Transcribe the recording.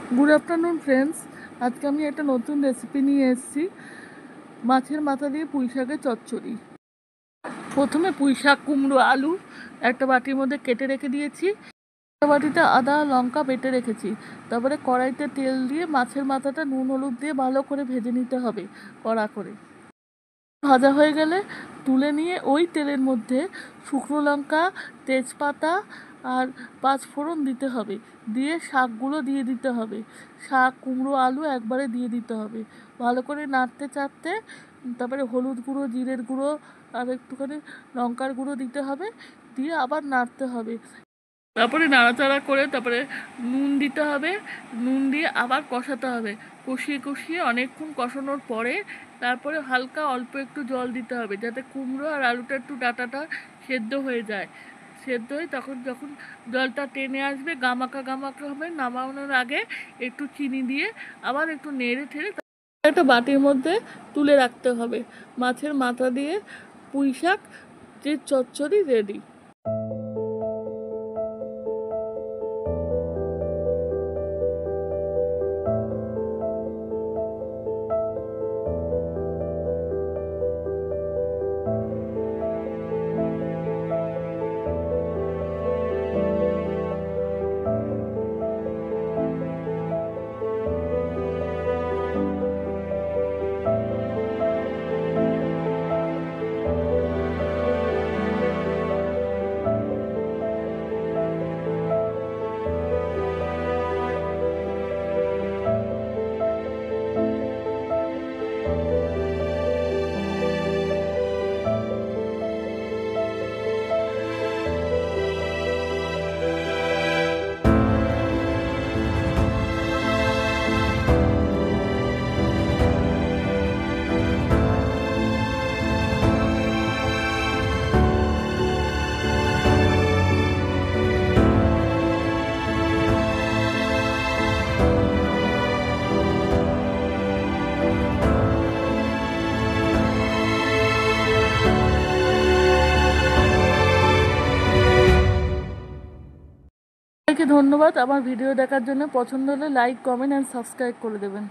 Good afternoon friends. आज के আমি একটা নতুন রেসিপি নিয়ে এসেছি, মাছের মাথা দিয়ে পুঁই শাকের চচ্চড়ি। প্রথমে পুঁই শাক, কুমড়ো, আলু একটা বাটির মধ্যে কেটে রেখে দিয়েছি। একটা বাটিতে আদা লঙ্কা বেটে রেখেছি। তারপরে কড়াইতে তেল দিয়ে মাছের মাথাটা নুন হলুদ দিয়ে ভালো করে ভেজে নিতে হবে কড়া করে। ভাজা হয়ে গেলে তুলে নিয়ে ওই তেলের মধ্যে শুকনো লঙ্কা, তেজপাতা আর পাঁচফোড়ন দিতে হবে। দিয়ে শাকগুলো দিয়ে দিতে হবে। শাক, কুমড়ো, আলু একবারে দিয়ে দিতে হবে। ভালো করে নাড়তে চাড়তে তারপরে হলুদ গুঁড়ো, জিরের গুঁড়ো আর একটুখানি লঙ্কার গুঁড়ো দিতে হবে। দিয়ে আবার নাড়তে হবে। তারপরে নাড়াচাড়া করে তারপরে নুন দিতে হবে। নুন দিয়ে আবার কষাতে হবে। কষিয়ে কষিয়ে অনেকক্ষণ কষানোর পরে তারপরে হালকা অল্প একটু জল দিতে হবে, যাতে কুমড়ো আর আলুটা একটু ডাঁটাটা সেদ্ধ হয়ে যায়। সেদ্ধ হয়ে তখন যখন জলটা টেনে আসবে, গামাকা গামাকা হবে, নামানোর আগে একটু চিনি দিয়ে আবার একটু নেড়ে ঠেড়ে একটা বাটির মধ্যে তুলে রাখতে হবে। মাছের মাথা দিয়ে পুঁই শাক যে চচ্চড়ি রেডি। সবাইকে ধন্যবাদ আমার ভিডিও দেখার জন্য। পছন্দ হলে লাইক, কমেন্ট অ্যান্ড সাবস্ক্রাইব করে দেবেন।